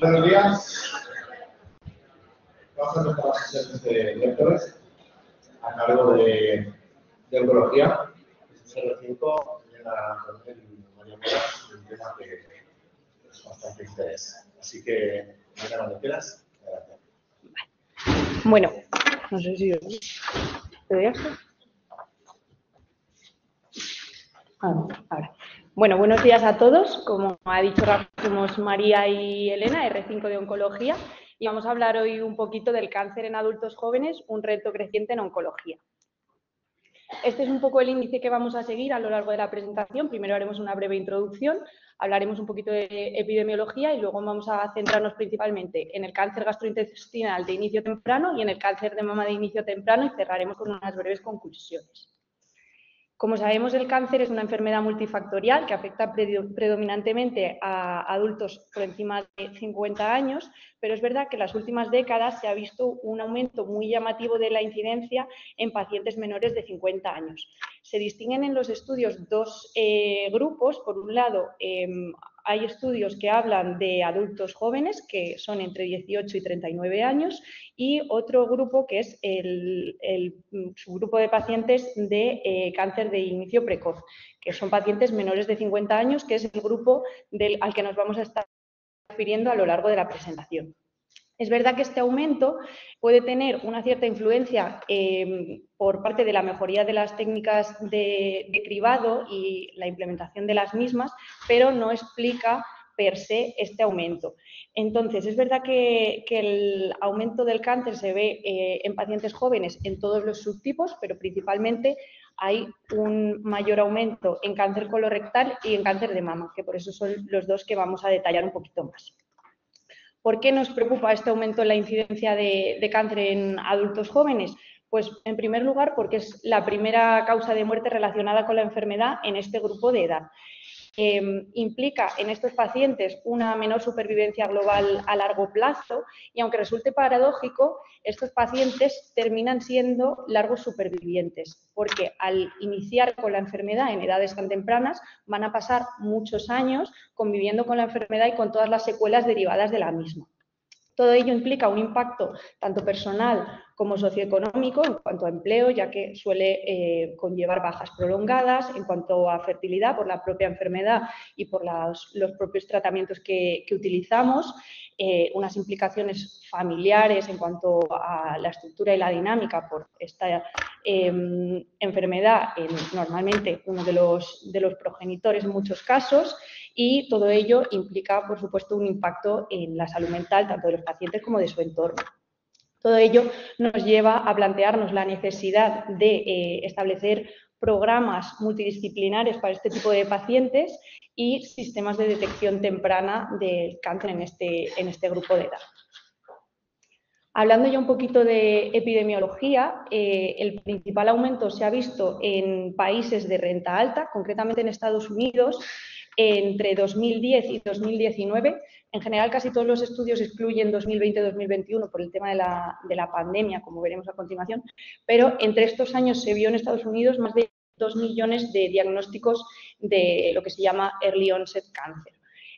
Buenos días. Vamos a empezar las sesiones de lectores a cargo de oncología. Es R5 en María Mora, un tema que es bastante interés. Así que, María, cuando quieras, adelante. Bueno, no sé si ¿te doy esto? Ahora. Bueno, buenos días a todos. Como ha dicho Rafa, somos María y Elena, R5 de Oncología, y vamos a hablar hoy un poquito del cáncer en adultos jóvenes, un reto creciente en oncología. Este es un poco el índice que vamos a seguir a lo largo de la presentación. Primero haremos una breve introducción, hablaremos un poquito de epidemiología y luego vamos a centrarnos principalmente en el cáncer gastrointestinal de inicio temprano y en el cáncer de mama de inicio temprano y cerraremos con unas breves conclusiones. Como sabemos, el cáncer es una enfermedad multifactorial que afecta predominantemente a adultos por encima de 50 años, pero es verdad que en las últimas décadas se ha visto un aumento muy llamativo de la incidencia en pacientes menores de 50 años. Se distinguen en los estudios dos grupos. Por un lado, hay estudios que hablan de adultos jóvenes, que son entre 18 y 39 años, y otro grupo que es el subgrupo de pacientes de cáncer de inicio precoz, que son pacientes menores de 50 años, que es el grupo al que nos vamos a estar refiriendo a lo largo de la presentación. Es verdad que este aumento puede tener una cierta influencia por parte de la mejoría de las técnicas de cribado y la implementación de las mismas, pero no explica per se este aumento. Entonces, es verdad que el aumento del cáncer se ve en pacientes jóvenes en todos los subtipos, pero principalmente hay un mayor aumento en cáncer colorectal y en cáncer de mama, que por eso son los dos que vamos a detallar un poquito más. ¿Por qué nos preocupa este aumento en la incidencia de cáncer en adultos jóvenes? Pues, en primer lugar, porque es la primera causa de muerte relacionada con la enfermedad en este grupo de edad. Implica en estos pacientes una menor supervivencia global a largo plazo y, aunque resulte paradójico, estos pacientes terminan siendo largos supervivientes porque al iniciar con la enfermedad en edades tan tempranas van a pasar muchos años conviviendo con la enfermedad y con todas las secuelas derivadas de la misma. Todo ello implica un impacto tanto personal como socioeconómico en cuanto a empleo, ya que suele conllevar bajas prolongadas, en cuanto a fertilidad por la propia enfermedad y por los propios tratamientos que utilizamos, unas implicaciones familiares en cuanto a la estructura y la dinámica por esta enfermedad en normalmente uno de los progenitores en muchos casos, y todo ello implica, por supuesto, un impacto en la salud mental tanto de los pacientes como de su entorno. Todo ello nos lleva a plantearnos la necesidad de establecer programas multidisciplinares para este tipo de pacientes y sistemas de detección temprana del cáncer en este grupo de edad. Hablando ya un poquito de epidemiología, el principal aumento se ha visto en países de renta alta, concretamente en Estados Unidos, entre 2010 y 2019. En general, casi todos los estudios excluyen 2020-2021 por el tema de la pandemia, como veremos a continuación, pero entre estos años se vio en Estados Unidos más de 2 millones de diagnósticos de lo que se llama Early Onset Cancer.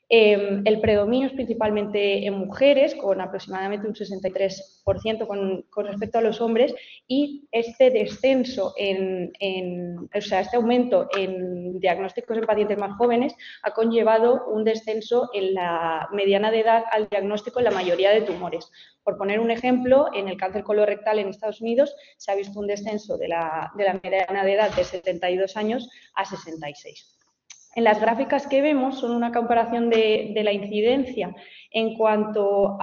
El predominio es principalmente en mujeres, con aproximadamente un 63% con respecto a los hombres, y este descenso, este aumento en diagnósticos en pacientes más jóvenes ha conllevado un descenso en la mediana de edad al diagnóstico en la mayoría de tumores. Por poner un ejemplo, en el cáncer colorectal en Estados Unidos se ha visto un descenso de la mediana de edad de 72 años a 66. En las gráficas que vemos son una comparación de la incidencia en cuanto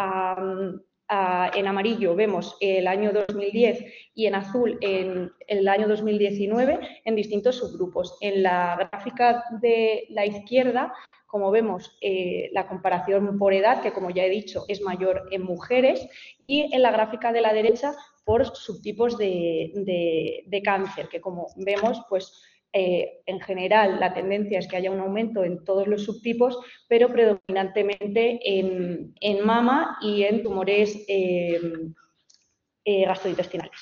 en amarillo vemos el año 2010 y en azul en el año 2019 en distintos subgrupos. En la gráfica de la izquierda, como vemos, la comparación por edad, que como ya he dicho es mayor en mujeres, y en la gráfica de la derecha por subtipos de cáncer, que como vemos, pues en general la tendencia es que haya un aumento en todos los subtipos, pero predominantemente en mama y en tumores gastrointestinales.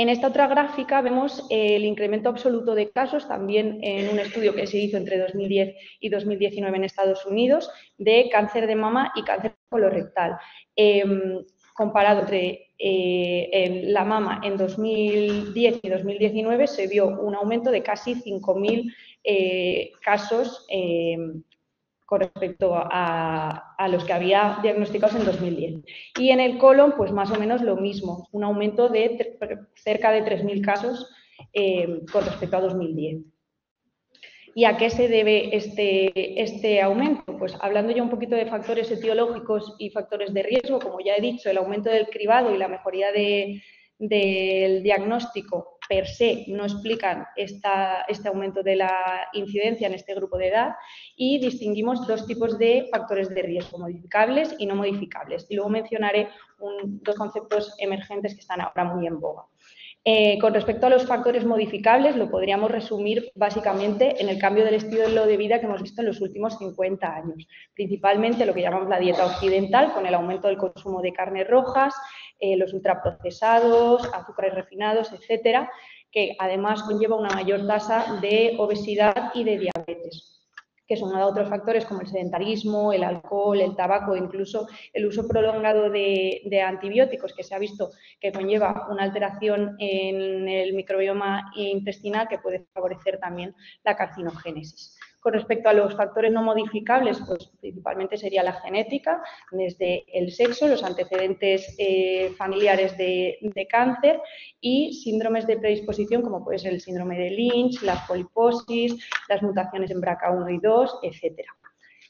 En esta otra gráfica vemos el incremento absoluto de casos, también en un estudio que se hizo entre 2010 y 2019 en Estados Unidos, de cáncer de mama y cáncer colorectal. Comparado entre la mama en 2010 y 2019, se vio un aumento de casi 5.000 casos con respecto a los que había diagnosticados en 2010. Y en el colon, pues más o menos lo mismo, un aumento de cerca de 3.000 casos con respecto a 2010. ¿Y a qué se debe este aumento? Pues hablando ya un poquito de factores etiológicos y factores de riesgo, como ya he dicho, el aumento del cribado y la mejoría del diagnóstico per se no explican este aumento de la incidencia en este grupo de edad, y distinguimos dos tipos de factores de riesgo, modificables y no modificables. Y luego mencionaré dos conceptos emergentes que están ahora muy en boga. Con respecto a los factores modificables, lo podríamos resumir básicamente en el cambio del estilo de vida que hemos visto en los últimos 50 años. Principalmente lo que llamamos la dieta occidental, con el aumento del consumo de carnes rojas, los ultraprocesados, azúcares refinados, etcétera, que además conlleva una mayor tasa de obesidad y de diabetes, que son otros factores como el sedentarismo, el alcohol, el tabaco, incluso el uso prolongado de antibióticos, que se ha visto que conlleva una alteración en el microbioma intestinal que puede favorecer también la carcinogénesis. Con respecto a los factores no modificables, pues principalmente sería la genética, desde el sexo, los antecedentes familiares de cáncer y síndromes de predisposición como puede ser el síndrome de Lynch, la poliposis, las mutaciones en BRCA1 y 2, etcétera.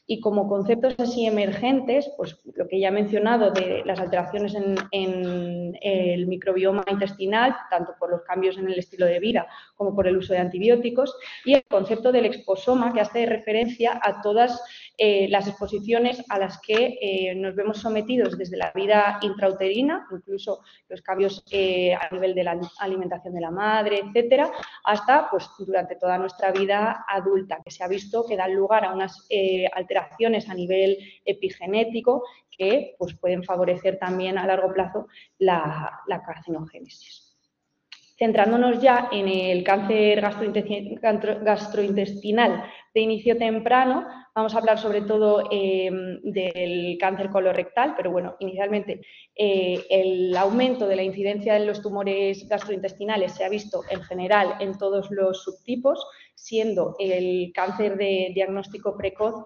Y como conceptos así emergentes, pues lo que ya he mencionado de las alteraciones en el microbioma intestinal, tanto por los cambios en el estilo de vida como por el uso de antibióticos, y el concepto del exposoma, que hace referencia a todas las exposiciones a las que nos vemos sometidos desde la vida intrauterina, incluso los cambios a nivel de la alimentación de la madre, etcétera, hasta pues durante toda nuestra vida adulta, que se ha visto que dan lugar a unas alteraciones a nivel epigenético que pues, pueden favorecer también a largo plazo la carcinogénesis. Centrándonos ya en el cáncer gastrointestinal de inicio temprano, vamos a hablar sobre todo del cáncer colorectal, pero bueno, inicialmente el aumento de la incidencia de los tumores gastrointestinales se ha visto en general en todos los subtipos, siendo el cáncer de diagnóstico precoz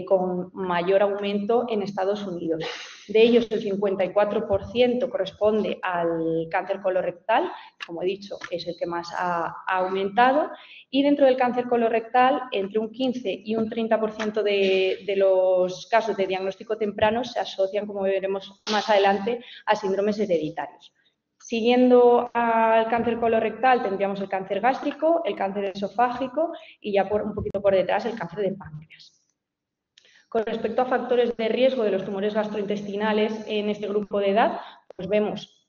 con mayor aumento en Estados Unidos. De ellos, el 54% corresponde al cáncer colorectal, como he dicho, es el que más ha aumentado, y dentro del cáncer colorectal, entre un 15 y un 30% de los casos de diagnóstico temprano se asocian, como veremos más adelante, a síndromes hereditarios. Siguiendo al cáncer colorectal, tendríamos el cáncer gástrico, el cáncer esofágico y ya un poquito por detrás el cáncer de páncreas. Con respecto a factores de riesgo de los tumores gastrointestinales en este grupo de edad, pues vemos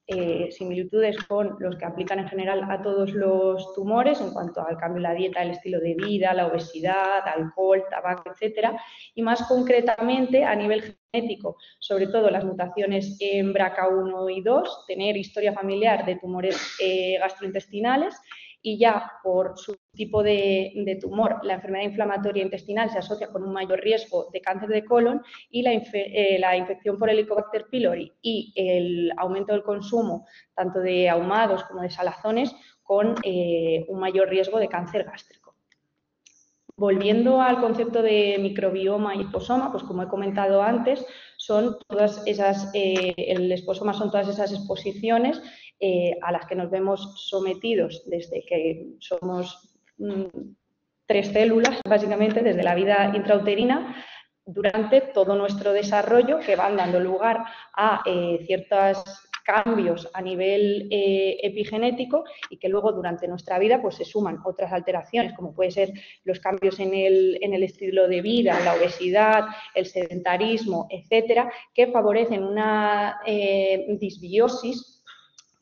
similitudes con los que aplican en general a todos los tumores en cuanto al cambio de la dieta, el estilo de vida, la obesidad, alcohol, tabaco, etcétera, y más concretamente a nivel genético, sobre todo las mutaciones en BRCA1 y 2, tener historia familiar de tumores gastrointestinales. Y ya por su tipo de tumor, la enfermedad inflamatoria intestinal se asocia con un mayor riesgo de cáncer de colon y la infección por Helicobacter pylori y el aumento del consumo tanto de ahumados como de salazones con un mayor riesgo de cáncer gástrico. Volviendo al concepto de microbioma y exposoma, pues como he comentado antes, son todas esas, el exposoma son todas esas exposiciones a las que nos vemos sometidos desde que somos 3 células, básicamente, desde la vida intrauterina, durante todo nuestro desarrollo, que van dando lugar a ciertos cambios a nivel epigenético y que luego durante nuestra vida pues se suman otras alteraciones como puede ser los cambios en el estilo de vida, la obesidad, el sedentarismo, etcétera, que favorecen una disbiosis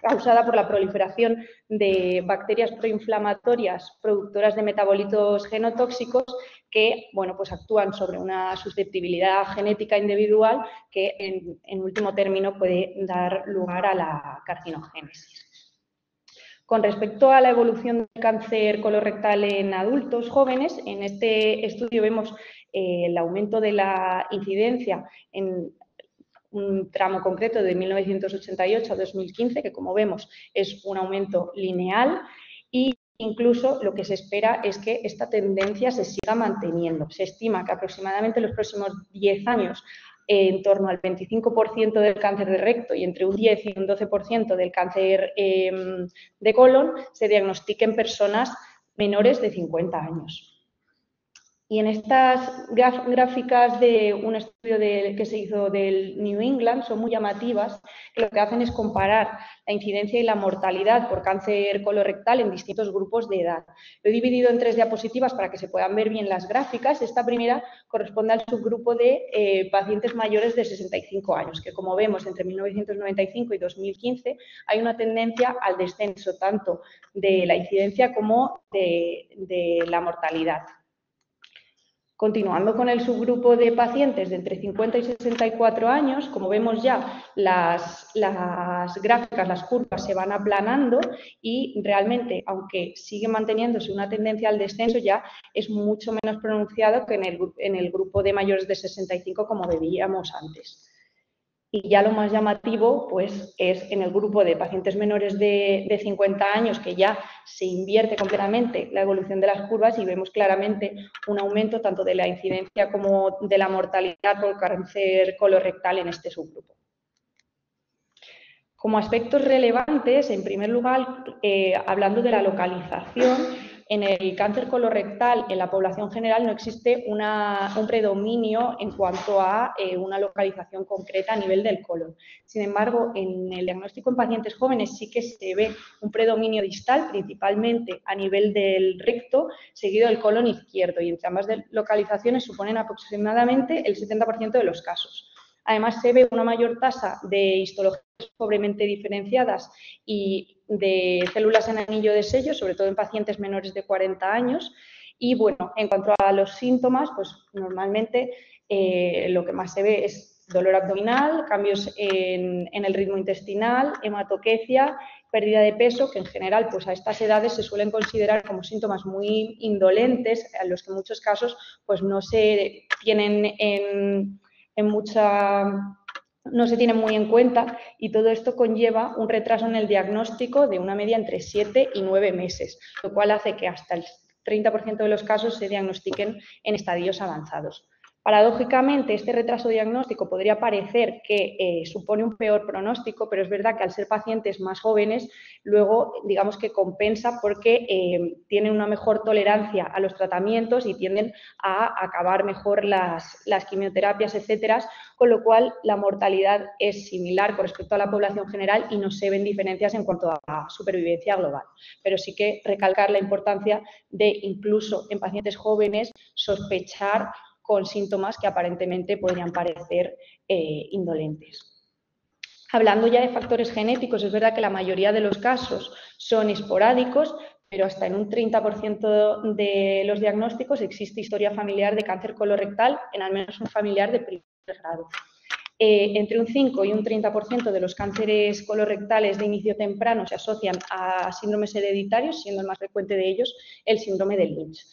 causada por la proliferación de bacterias proinflamatorias productoras de metabolitos genotóxicos que, bueno, pues actúan sobre una susceptibilidad genética individual que en último término puede dar lugar a la carcinogénesis. Con respecto a la evolución del cáncer colorectal en adultos jóvenes, en este estudio vemos el aumento de la incidencia en un tramo concreto de 1988 a 2015, que como vemos es un aumento lineal, y incluso lo que se espera es que esta tendencia se siga manteniendo. Se estima que aproximadamente en los próximos 10 años en torno al 25% del cáncer de recto y entre un 10 y un 12% del cáncer de colon se diagnostique en personas menores de 50 años. Y en estas gráficas de un estudio que se hizo del New England son muy llamativas, que lo que hacen es comparar la incidencia y la mortalidad por cáncer colorectal en distintos grupos de edad. Lo he dividido en 3 diapositivas para que se puedan ver bien las gráficas. Esta primera corresponde al subgrupo de pacientes mayores de 65 años, que como vemos entre 1995 y 2015 hay una tendencia al descenso tanto de la incidencia como de la mortalidad. Continuando con el subgrupo de pacientes de entre 50 y 64 años, como vemos ya, las gráficas, las curvas se van aplanando y realmente, aunque sigue manteniéndose una tendencia al descenso, ya es mucho menos pronunciado que en el grupo de mayores de 65, como veíamos antes. Y ya lo más llamativo pues, es en el grupo de pacientes menores de 50 años, que ya se invierte completamente la evolución de las curvas y vemos claramente un aumento tanto de la incidencia como de la mortalidad por cáncer colorectal en este subgrupo. Como aspectos relevantes, en primer lugar, hablando de la localización, en el cáncer colorectal, en la población general, no existe un predominio en cuanto a una localización concreta a nivel del colon. Sin embargo, en el diagnóstico en pacientes jóvenes sí que se ve un predominio distal, principalmente a nivel del recto, seguido del colon izquierdo, y entre ambas localizaciones suponen aproximadamente el 70% de los casos. Además, se ve una mayor tasa de histologías pobremente diferenciadas y de células en anillo de sello, sobre todo en pacientes menores de 40 años. Y bueno, en cuanto a los síntomas, pues normalmente lo que más se ve es dolor abdominal, cambios en el ritmo intestinal, hematoquecia, pérdida de peso, que en general pues a estas edades se suelen considerar como síntomas muy indolentes, a los que en muchos casos pues no se tienen no se tienen muy en cuenta, y todo esto conlleva un retraso en el diagnóstico de una media entre 7 y 9 meses, lo cual hace que hasta el 30% de los casos se diagnostiquen en estadios avanzados. Paradójicamente, este retraso diagnóstico podría parecer que supone un peor pronóstico, pero es verdad que al ser pacientes más jóvenes, luego digamos que compensa porque tienen una mejor tolerancia a los tratamientos y tienden a acabar mejor las quimioterapias, etcétera, con lo cual la mortalidad es similar con respecto a la población general y no se ven diferencias en cuanto a supervivencia global. Pero sí que recalcar la importancia de, incluso en pacientes jóvenes, sospechar con síntomas que aparentemente podrían parecer indolentes. Hablando ya de factores genéticos, es verdad que la mayoría de los casos son esporádicos, pero hasta en un 30% de los diagnósticos existe historia familiar de cáncer colorectal en al menos un familiar de primer grado. Entre un 5 y un 30% de los cánceres colorectales de inicio temprano se asocian a síndromes hereditarios, siendo el más frecuente de ellos el síndrome de Lynch.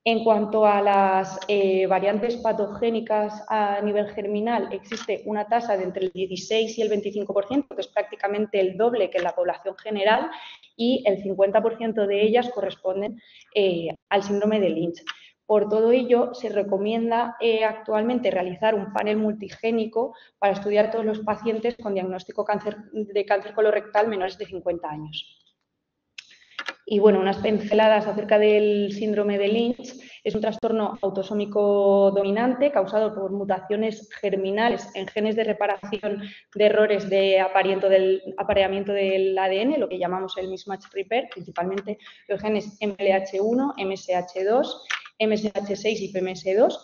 En cuanto a las variantes patogénicas a nivel germinal, existe una tasa de entre el 16 y el 25%, que es prácticamente el doble que en la población general, y el 50% de ellas corresponden al síndrome de Lynch. Por todo ello, se recomienda actualmente realizar un panel multigénico para estudiar a todos los pacientes con diagnóstico de cáncer colorectal menores de 50 años. Y bueno, unas pinceladas acerca del síndrome de Lynch. Es un trastorno autosómico dominante causado por mutaciones germinales en genes de reparación de errores de apareamiento del ADN, lo que llamamos el mismatch repair, principalmente los genes MLH1, MSH2, MSH6 y PMS2.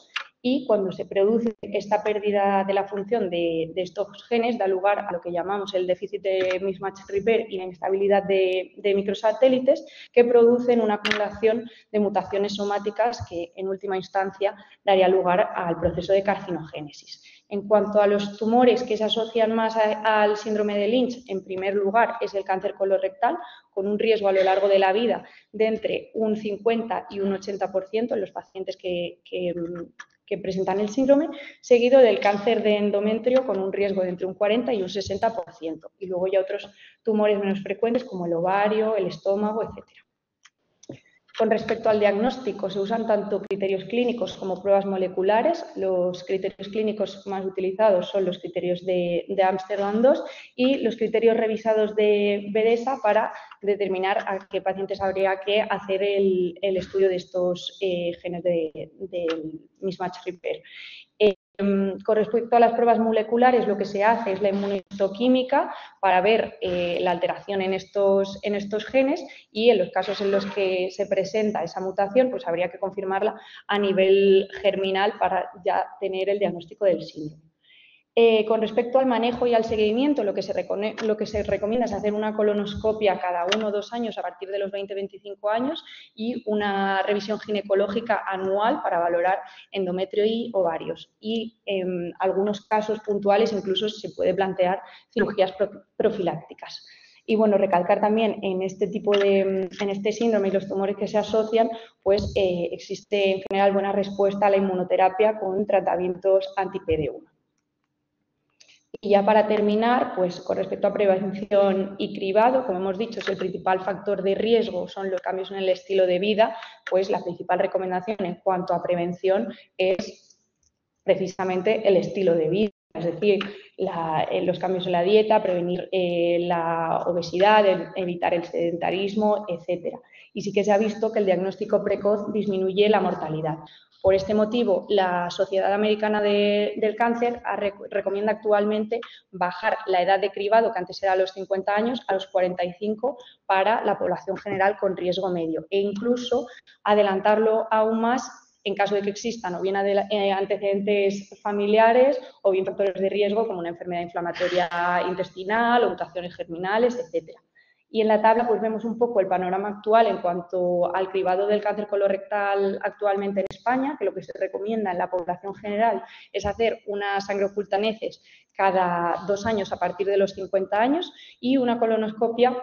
Y cuando se produce esta pérdida de la función de estos genes, da lugar a lo que llamamos el déficit de mismatch repair y la inestabilidad de microsatélites, que producen una acumulación de mutaciones somáticas que en última instancia daría lugar al proceso de carcinogénesis. En cuanto a los tumores que se asocian más al síndrome de Lynch, en primer lugar es el cáncer colorectal, con un riesgo a lo largo de la vida de entre un 50 y un 80% en los pacientes que presentan el síndrome, seguido del cáncer de endometrio con un riesgo de entre un 40 y un 60%. Y luego ya otros tumores menos frecuentes como el ovario, el estómago, etcétera. Con respecto al diagnóstico, se usan tanto criterios clínicos como pruebas moleculares. Los criterios clínicos más utilizados son los criterios de Amsterdam II y los criterios revisados de Bedesa para determinar a qué pacientes habría que hacer el estudio de estos genes del mismatch repair. Con respecto a las pruebas moleculares, lo que se hace es la inmunohistoquímica para ver la alteración en estos genes y en los casos en los que se presenta esa mutación, pues habría que confirmarla a nivel germinal para ya tener el diagnóstico del síndrome. Con respecto al manejo y al seguimiento, lo que se recomienda es hacer una colonoscopia cada 1 o 2 años a partir de los 20-25 años y una revisión ginecológica anual para valorar endometrio y ovarios. Y en algunos casos puntuales incluso se puede plantear cirugías profilácticas. Y bueno, recalcar también en este síndrome y los tumores que se asocian, pues existe en general buena respuesta a la inmunoterapia con tratamientos anti-PD1. Y ya para terminar, pues con respecto a prevención y cribado, como hemos dicho, si el principal factor de riesgo son los cambios en el estilo de vida, pues la principal recomendación en cuanto a prevención es precisamente el estilo de vida, es decir, los cambios en la dieta, prevenir la obesidad, evitar el sedentarismo, etcétera. Y sí que se ha visto que el diagnóstico precoz disminuye la mortalidad. Por este motivo, la Sociedad Americana del Cáncer recomienda actualmente bajar la edad de cribado, que antes era a los 50 años, a los 45 para la población general con riesgo medio e incluso adelantarlo aún más en caso de que existan o bien antecedentes familiares o bien factores de riesgo como una enfermedad inflamatoria intestinal o mutaciones germinales, etcétera. Y en la tabla pues vemos un poco el panorama actual en cuanto al cribado del cáncer colorectal actualmente en España, que lo que se recomienda en la población general es hacer una sangre oculta en heces cada 2 años a partir de los 50 años y una colonoscopia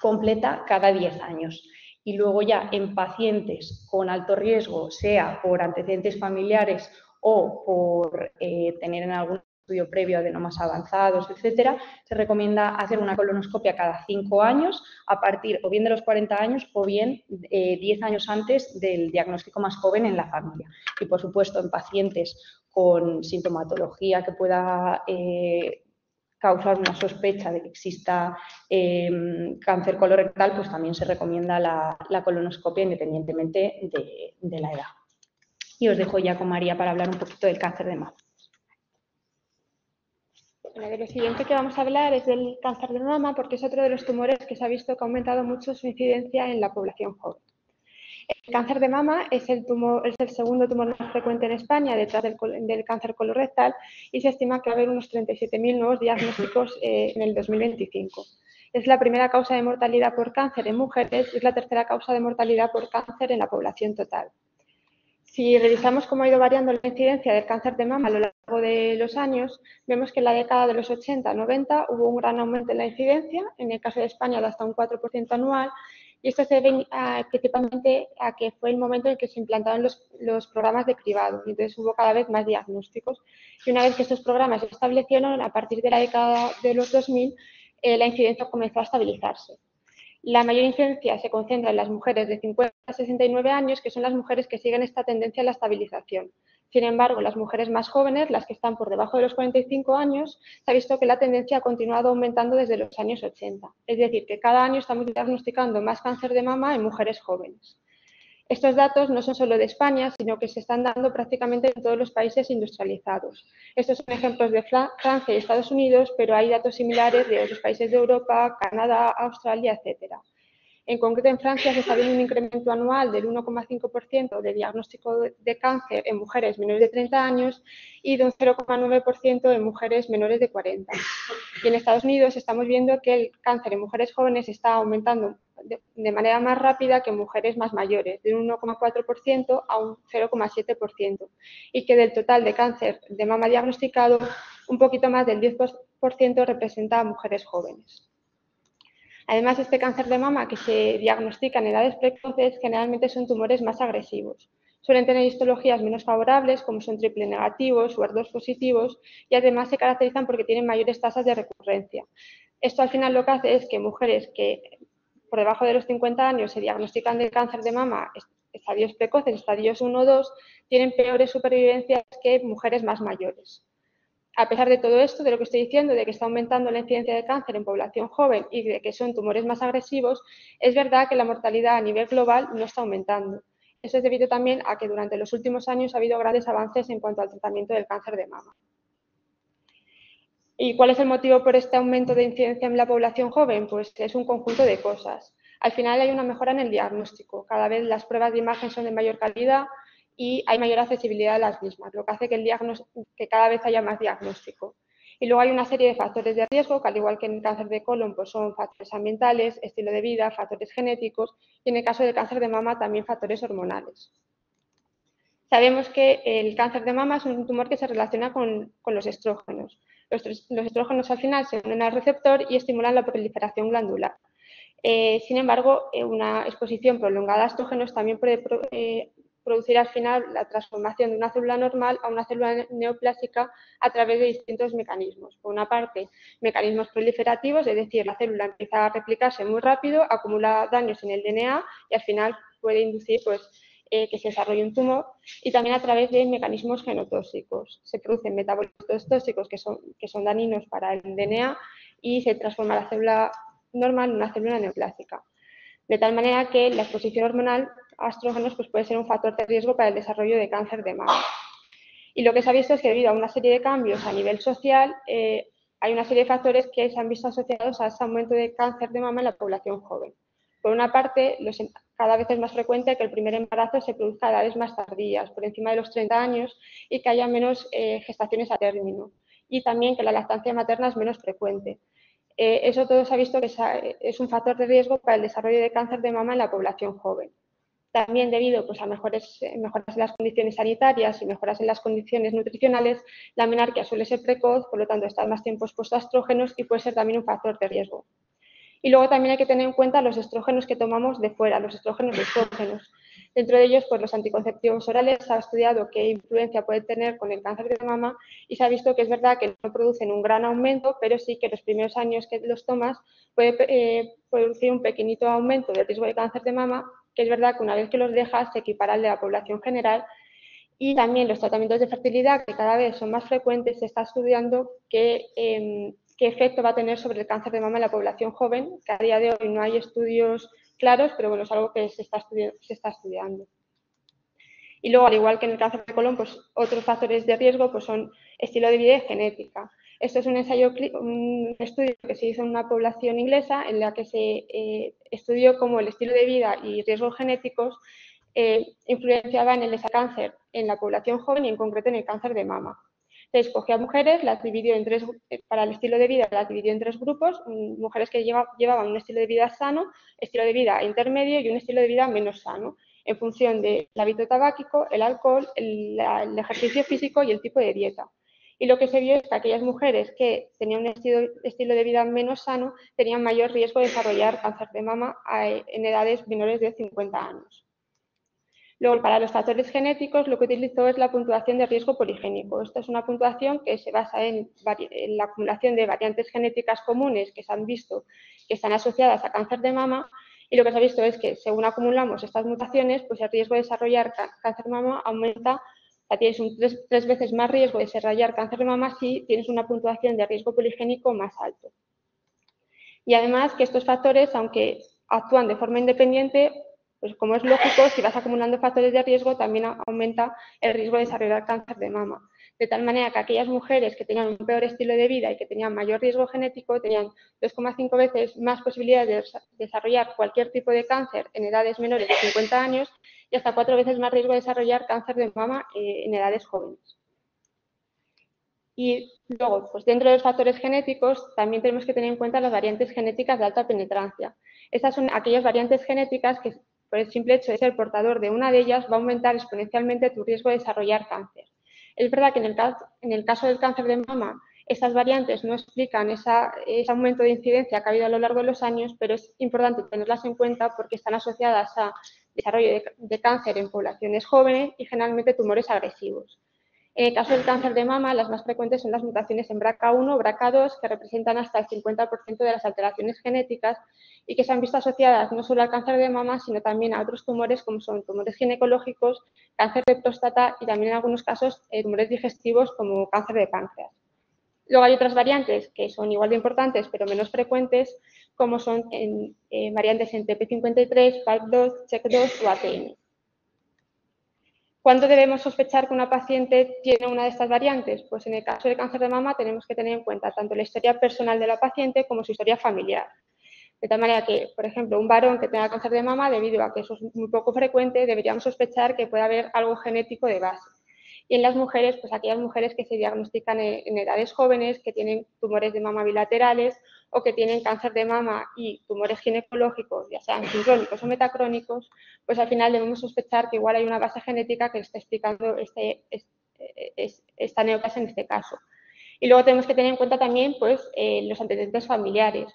completa cada 10 años. Y luego ya en pacientes con alto riesgo, sea por antecedentes familiares o por tener en algún estudio previo adenomas avanzados, etcétera, se recomienda hacer una colonoscopia cada 5 años a partir o bien de los 40 años o bien 10 años antes del diagnóstico más joven en la familia. Y, por supuesto, en pacientes con sintomatología que pueda causar una sospecha de que exista cáncer colorectal, pues también se recomienda la colonoscopia independientemente de la edad. Y os dejo ya con María para hablar un poquito del cáncer de mama. De lo siguiente que vamos a hablar es del cáncer de mama, porque es otro de los tumores que se ha visto que ha aumentado mucho su incidencia en la población joven. El cáncer de mama es el segundo tumor más frecuente en España, detrás del cáncer colorectal, y se estima que va a haber unos 37.000 nuevos diagnósticos en el 2025. Es la primera causa de mortalidad por cáncer en mujeres y es la tercera causa de mortalidad por cáncer en la población total. Si revisamos cómo ha ido variando la incidencia del cáncer de mama a lo largo de los años, vemos que en la década de los 80-90 hubo un gran aumento en la incidencia, en el caso de España de hasta un 4% anual, y esto se debe principalmente a que fue el momento en que se implantaron los programas de cribado, y entonces hubo cada vez más diagnósticos. Y una vez que estos programas se establecieron, a partir de la década de los 2000, la incidencia comenzó a estabilizarse. La mayor incidencia se concentra en las mujeres de 50 a 69 años, que son las mujeres que siguen esta tendencia a la estabilización. Sin embargo, las mujeres más jóvenes, las que están por debajo de los 45 años, se ha visto que la tendencia ha continuado aumentando desde los años 80. Es decir, que cada año estamos diagnosticando más cáncer de mama en mujeres jóvenes. Estos datos no son solo de España, sino que se están dando prácticamente en todos los países industrializados. Estos son ejemplos de Francia y Estados Unidos, pero hay datos similares de otros países de Europa, Canadá, Australia, etc. En concreto, en Francia se está viendo un incremento anual del 1,5% de diagnóstico de cáncer en mujeres menores de 30 años y de un 0,9% en mujeres menores de 40. Y en Estados Unidos estamos viendo que el cáncer en mujeres jóvenes está aumentando de manera más rápida que en mujeres más mayores, de un 1,4% a un 0,7%, y que del total de cáncer de mama diagnosticado, un poquito más del 10% representa a mujeres jóvenes. Además, este cáncer de mama que se diagnostica en edades precoces generalmente son tumores más agresivos. Suelen tener histologías menos favorables, como son triple negativos o HER2 positivos, y además se caracterizan porque tienen mayores tasas de recurrencia. Esto al final lo que hace es que mujeres que por debajo de los 50 años se diagnostican de cáncer de mama, estadios precoces, estadios 1 o 2, tienen peores supervivencias que mujeres más mayores. A pesar de todo esto, de lo que estoy diciendo, de que está aumentando la incidencia de cáncer en población joven y de que son tumores más agresivos, es verdad que la mortalidad a nivel global no está aumentando. Eso es debido también a que durante los últimos años ha habido grandes avances en cuanto al tratamiento del cáncer de mama. ¿Y cuál es el motivo por este aumento de incidencia en la población joven? Pues es un conjunto de cosas. Al final hay una mejora en el diagnóstico. Cada vez las pruebas de imagen son de mayor calidad y hay mayor accesibilidad a las mismas, lo que hace que cada vez haya más diagnóstico. Y luego hay una serie de factores de riesgo, que al igual que en el cáncer de colon, pues son factores ambientales, estilo de vida, factores genéticos, y en el caso del cáncer de mama también factores hormonales. Sabemos que el cáncer de mama es un tumor que se relaciona con los estrógenos. Los estrógenos al final se unen al receptor y estimulan la proliferación glandular. Sin embargo, una exposición prolongada a estrógenos también puede producir al final la transformación de una célula normal a una célula neoplásica a través de distintos mecanismos. Por una parte, mecanismos proliferativos, es decir, la célula empieza a replicarse muy rápido, acumula daños en el DNA y al final puede inducir que se desarrolle un tumor, y también a través de mecanismos genotóxicos. Se producen metabolitos tóxicos que son dañinos para el DNA y se transforma la célula normal en una célula neoplásica. De tal manera que la exposición hormonal a estrógenos puede ser un factor de riesgo para el desarrollo de cáncer de mama. Y lo que se ha visto es que debido a una serie de cambios a nivel social, hay una serie de factores que se han visto asociados a ese aumento de cáncer de mama en la población joven. Por una parte, cada vez es más frecuente que el primer embarazo se produzca a edades más tardías, por encima de los 30 años, y que haya menos gestaciones a término. Y también que la lactancia materna es menos frecuente. Eso todo se ha visto que es un factor de riesgo para el desarrollo de cáncer de mama en la población joven. También debido a mejoras en las condiciones sanitarias y mejoras en las condiciones nutricionales, la menarquia suele ser precoz, por lo tanto está más tiempo expuesto a estrógenos y puede ser también un factor de riesgo. Y luego también hay que tener en cuenta los estrógenos que tomamos de fuera, los estrógenos exógenos. Dentro de ellos, los anticonceptivos orales se ha estudiado qué influencia puede tener con el cáncer de mama y se ha visto que es verdad que no producen un gran aumento, pero sí que los primeros años que los tomas puede producir un pequeñito aumento del riesgo de cáncer de mama, que es verdad que una vez que los dejas se equipara al de la población general. Y también los tratamientos de fertilidad, que cada vez son más frecuentes, se está estudiando qué efecto va a tener sobre el cáncer de mama en la población joven, que a día de hoy no hay estudios claros, pero bueno, es algo que se está estudiando. Y luego, al igual que en el cáncer de colon, otros factores de riesgo son estilo de vida y genética. Esto es un estudio que se hizo en una población inglesa en la que se estudió cómo el estilo de vida y riesgos genéticos influenciaban el cáncer en la población joven y en concreto en el cáncer de mama. Se escogió a mujeres, para el estilo de vida las dividió en 3 grupos, mujeres que llevaban un estilo de vida sano, estilo de vida intermedio y un estilo de vida menos sano, en función del hábito tabáquico, el alcohol, el ejercicio físico y el tipo de dieta. Y lo que se vio es que aquellas mujeres que tenían un estilo de vida menos sano tenían mayor riesgo de desarrollar cáncer de mama en edades menores de 50 años. Luego, para los factores genéticos, lo que utilizó es la puntuación de riesgo poligénico. Esta es una puntuación que se basa en la acumulación de variantes genéticas comunes que se han visto que están asociadas a cáncer de mama, y lo que se ha visto es que según acumulamos estas mutaciones, el riesgo de desarrollar cáncer de mama aumenta. O sea, tienes un 3 veces más riesgo de desarrollar cáncer de mama si tienes una puntuación de riesgo poligénico más alto. Y además que estos factores, aunque actúan de forma independiente, como es lógico, si vas acumulando factores de riesgo, también aumenta el riesgo de desarrollar cáncer de mama. de tal manera que aquellas mujeres que tenían un peor estilo de vida y que tenían mayor riesgo genético tenían 2,5 veces más posibilidades de desarrollar cualquier tipo de cáncer en edades menores de 50 años y hasta 4 veces más riesgo de desarrollar cáncer de mama en edades jóvenes. Y luego, pues dentro de los factores genéticos, también tenemos que tener en cuenta las variantes genéticas de alta penetrancia. Estas son aquellas variantes genéticas que, por el simple hecho de ser portador de una de ellas, va a aumentar exponencialmente tu riesgo de desarrollar cáncer. Es verdad que en el caso del cáncer de mama, estas variantes no explican ese aumento de incidencia que ha habido a lo largo de los años, pero es importante tenerlas en cuenta porque están asociadas a desarrollo de cáncer en poblaciones jóvenes y generalmente tumores agresivos. En el caso del cáncer de mama, las más frecuentes son las mutaciones en BRCA1 o BRCA2, que representan hasta el 50% de las alteraciones genéticas y que se han visto asociadas no solo al cáncer de mama, sino también a otros tumores como son tumores ginecológicos, cáncer de próstata y también en algunos casos tumores digestivos como cáncer de páncreas. Luego hay otras variantes que son igual de importantes pero menos frecuentes, como son variantes en TP53, PALK2, CHEK2 o ATN. ¿Cuándo debemos sospechar que una paciente tiene una de estas variantes? Pues en el caso de cáncer de mama tenemos que tener en cuenta tanto la historia personal de la paciente como su historia familiar. De tal manera que, por ejemplo, un varón que tenga cáncer de mama, debido a que eso es muy poco frecuente, deberíamos sospechar que puede haber algo genético de base. Y en las mujeres, pues aquellas mujeres que se diagnostican en edades jóvenes, que tienen tumores de mama bilaterales o que tienen cáncer de mama y tumores ginecológicos, ya sean sincrónicos o metacrónicos, pues al final debemos sospechar que igual hay una base genética que está explicando esta neoplasia en este caso. Y luego tenemos que tener en cuenta también pues, los antecedentes familiares.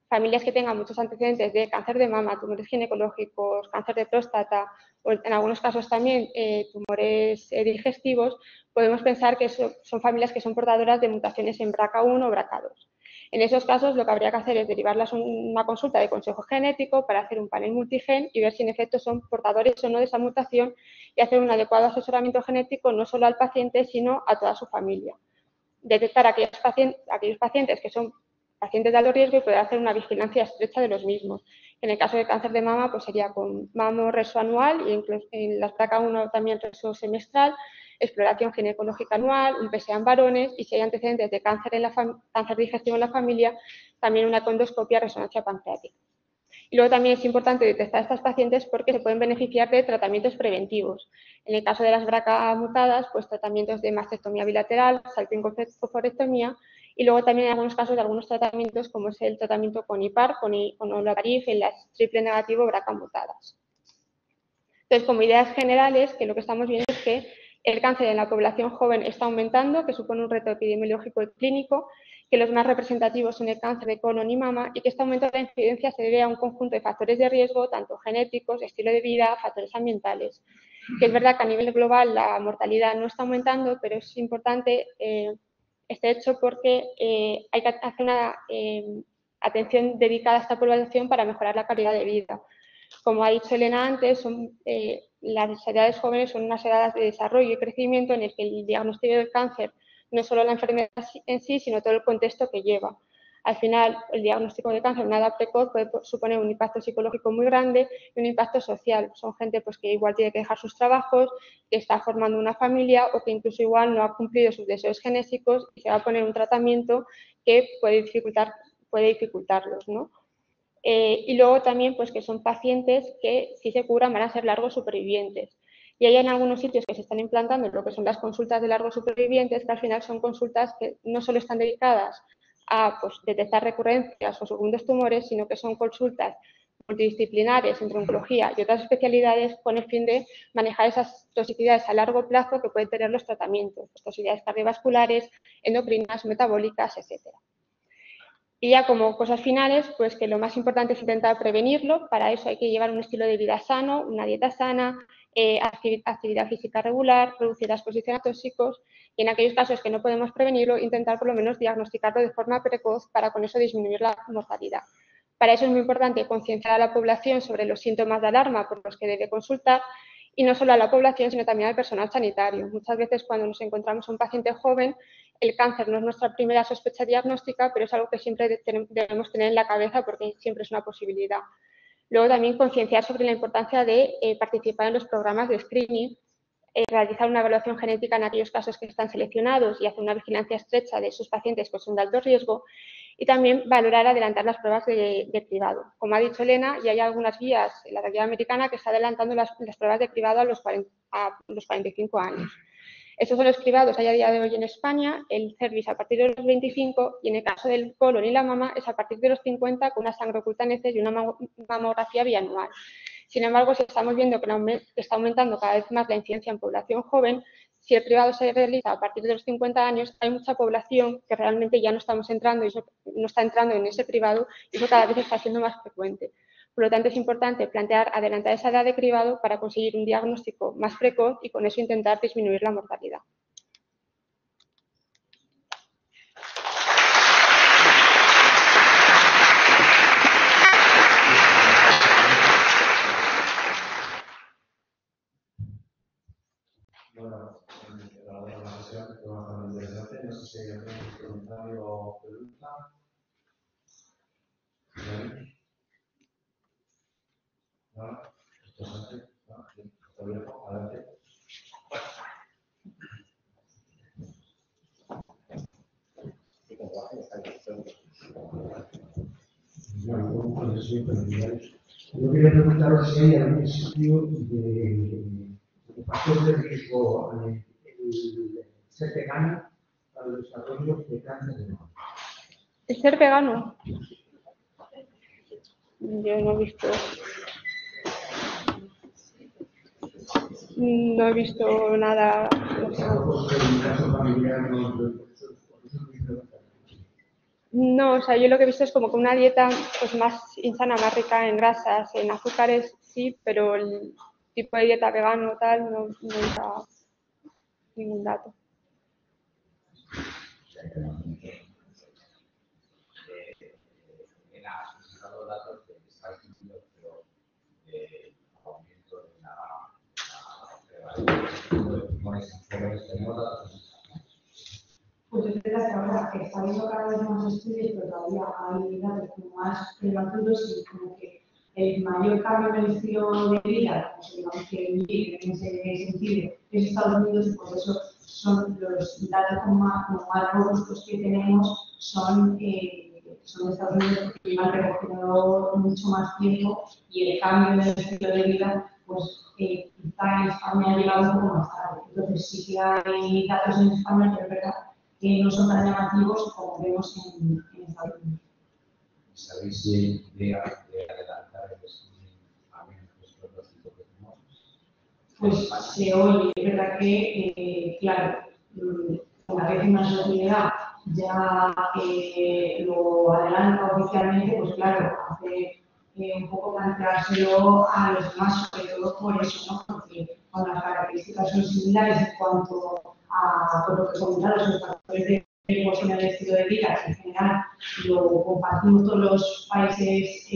Familias que tengan muchos antecedentes de cáncer de mama, tumores ginecológicos, cáncer de próstata o en algunos casos también tumores digestivos, podemos pensar que son familias que son portadoras de mutaciones en BRCA1 o BRCA2. En esos casos lo que habría que hacer es derivarlas a una consulta de consejo genético para hacer un panel multigen y ver si en efecto son portadores o no de esa mutación y hacer un adecuado asesoramiento genético no solo al paciente sino a toda su familia. Detectar a aquellos pacientes que son pacientes de alto riesgo y poder hacer una vigilancia estrecha de los mismos. En el caso de cáncer de mama, pues sería con mamo-reso anual y incluso en las BRCA1 también reso semestral, exploración ginecológica anual, un PSA en varones y si hay antecedentes de cáncer digestivo en la familia, también una endoscopia resonancia pancreática. Y luego también es importante detectar a estas pacientes porque se pueden beneficiar de tratamientos preventivos. En el caso de las BRCA mutadas, pues tratamientos de mastectomía bilateral, salpingo-oforectomía y luego también en algunos casos de algunos tratamientos como es el tratamiento con IPAR, con olaparib en las triple negativo BRCA mutadas. Entonces, como ideas generales, que lo que estamos viendo es que el cáncer en la población joven está aumentando, que supone un reto epidemiológico y clínico, que los más representativos son el cáncer de colon y mama y que este aumento de la incidencia se debe a un conjunto de factores de riesgo, tanto genéticos, estilo de vida, factores ambientales. Que es verdad que a nivel global la mortalidad no está aumentando, pero es importante este hecho porque hay que hacer una atención dedicada a esta población para mejorar la calidad de vida. Como ha dicho Elena antes, las edades jóvenes son unas edades de desarrollo y crecimiento en el que el diagnóstico del cáncer no es solo la enfermedad en sí, sino todo el contexto que lleva. Al final, el diagnóstico de cáncer en una edad precoz puede suponer un impacto psicológico muy grande y un impacto social. Son gente pues, que igual tiene que dejar sus trabajos, que está formando una familia o que incluso igual no ha cumplido sus deseos genésicos y se va a poner un tratamiento que puede dificultarlos, ¿no? Y luego también pues, que son pacientes que si se curan van a ser largos supervivientes. Y hay en algunos sitios que se están implantando lo que son las consultas de largos supervivientes, que al final son consultas que no solo están dedicadas a pues, detectar recurrencias o segundos tumores, sino que son consultas multidisciplinares entre oncología y otras especialidades con el fin de manejar esas toxicidades a largo plazo que pueden tener los tratamientos, toxicidades cardiovasculares, endocrinas, metabólicas, etcétera. Y ya como cosas finales, pues que lo más importante es intentar prevenirlo. Para eso hay que llevar un estilo de vida sano, una dieta sana, actividad física regular, reducir la exposición a tóxicos y en aquellos casos que no podemos prevenirlo, intentar por lo menos diagnosticarlo de forma precoz para con eso disminuir la mortalidad. Para eso es muy importante concienciar a la población sobre los síntomas de alarma por los que debe consultar y no solo a la población, sino también al personal sanitario. Muchas veces cuando nos encontramos a un paciente joven, el cáncer no es nuestra primera sospecha diagnóstica, pero es algo que siempre debemos tener en la cabeza porque siempre es una posibilidad. Luego también concienciar sobre la importancia de participar en los programas de screening realizar una evaluación genética en aquellos casos que están seleccionados y hacer una vigilancia estrecha de esos pacientes que son de alto riesgo, y también valorar adelantar las pruebas de cribado. Como ha dicho Elena, ya hay algunas guías, la guía americana, que está adelantando las pruebas de cribado a los 45 años. Estos son los cribados a día de hoy en España, el cervix a partir de los 25 y en el caso del colon y la mama es a partir de los 50 con una sangre oculta en heces y una mamografía bianual. Sin embargo, si estamos viendo que está aumentando cada vez más la incidencia en población joven, si el cribado se realiza a partir de los 50 años, hay mucha población que realmente ya no estamos entrando, no está entrando en ese cribado y eso cada vez está siendo más frecuente. Por lo tanto, es importante adelantar esa edad de cribado para conseguir un diagnóstico más precoz y con eso intentar disminuir la mortalidad. Bueno, la sesión fue bastante interesante. No sé si hay algún comentario o pregunta. ¿No? ¿Esto es así? ¿No? ¿Está bien? Adelante. Yo quería preguntaros si hay algún estudio de factores de riesgo el ser vegano para el desarrollo de cáncer de mama. ¿El ser vegano? Yo no he visto nada. No, o sea, yo lo que he visto es como que una dieta pues más insana, más rica en grasas, en azúcares, sí, pero el tipo de dieta vegano tal no he visto ningún dato. Pues es verdad que ahora que está habiendo cada vez más estudios, pero todavía hay datos como más prematuros y como que el mayor cambio en el estilo de vida, pues digamos que en ese sentido, es Estados Unidos, y por eso son los datos como más robustos que tenemos son de Estados Unidos, porque han recogido mucho más tiempo y el cambio en el estilo de vida, pues quizá en España ha llegado un poco más tarde. Entonces sí que hay datos en España, pero es verdad que no son tan llamativos como vemos en Estados Unidos. ¿Sabéis si hay idea de adelantar el estudio a menos que los tipos que tenemos? Pues se oye, es verdad que, claro, una vez una sociedad ya lo adelanta oficialmente, pues claro, hace un poco planteárselo a los demás, sobre todo por eso, ¿no? Porque cuando las características son similares en cuanto a por lo que comentaron los factores de riesgo en el estilo de vida, que en general lo compartimos todos los países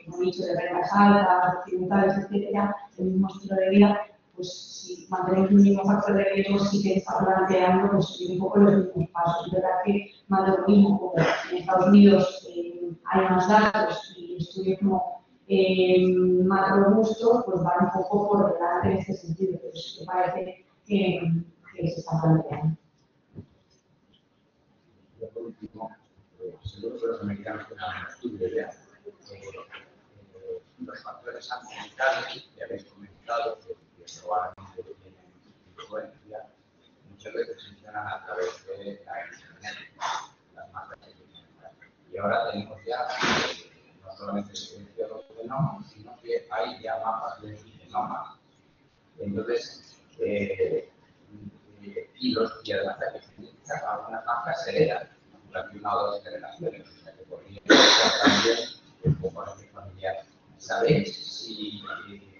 como he dicho, de rentas altas, occidentales, etcétera, el mismo estilo de vida, pues si mantenemos un mismo factor de riesgo, sí que está planteando pues, seguir un poco los mismos pasos. Es verdad que más de lo mismo, como en Estados Unidos hay más datos y el estudio como más robusto, pues va un poco por delante en este sentido, pero sí que parece que se está planteando. Por último, seguro que los americanos tienen un estudio de idea. Los factores ambientales que habéis comentado, que probablemente tienen influencia, muchas veces funcionan a través de la genética, las marcas de genética. Y ahora tenemos ya no solamente secuencia de los genomas, sino que hay ya mapas de genomas. Entonces, y además la genética, algunas marcas se heredan durante una o dos generaciones, o sea que podría ser también un poco familiar. ¿Sabéis si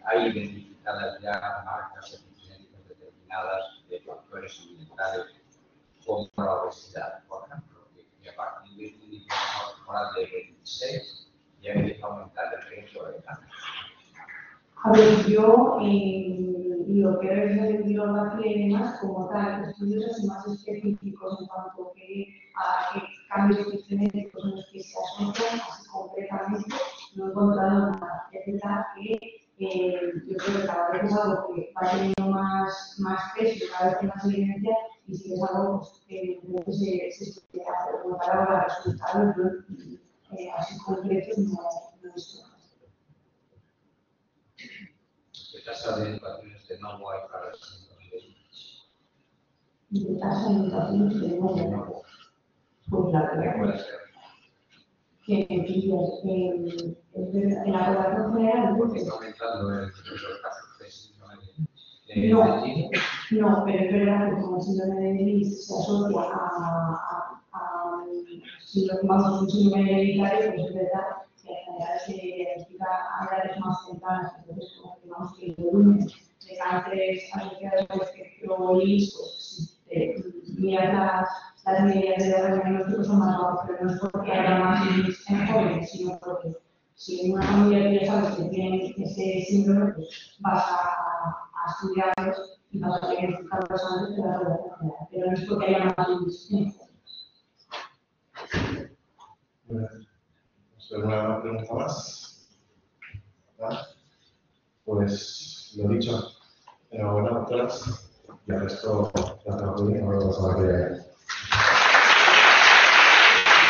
hay identificadas ya marcas epigenéticas determinadas de factores ambientales como la obesidad, por ejemplo, que a partir de un índice corporal de 26 ya empieza a aumentar el riesgo de cáncer? A ver, yo lo que veo es el bibliografía y demás, como tal, estudios así más específicos en cuanto a qué cambios epigenéticos son los que se asocian, así concretamente, no he encontrado nada. Es verdad que yo creo que cada vez es algo que va teniendo que se estudiara, pero como para ahora resultados, así concretos no estoy. ¿Qué tasa de educaciones de no hay para los niños? De tasa de educación que tenemos, pues la ¿Qué verdad puede ser? que en la población general, Porque está aumentando los casos de síndrome No. de Lille. no, pero es verdad que como el síndrome de Lille se asocia a un síndrome hereditario, pues es verdad que en general se diagnostica a edades más tempranas, entonces como que vamos que el volumen de cánceres asociados al espectro Lille, pues si miras las medidas de diagnóstico son más bajas, pero no es porque haya más en jóvenes, sino porque si en una familia tú ya sabes que tienen ese síndrome, pues vas a estudiarlos y vas a diagnosticarlos antes de la población general, pero no es porque haya más indisciplina. ¿Alguna pregunta más? ¿Nada? Pues lo dicho, enhorabuena, doctoras, y al resto la trabajo bien, no lo vas a ver.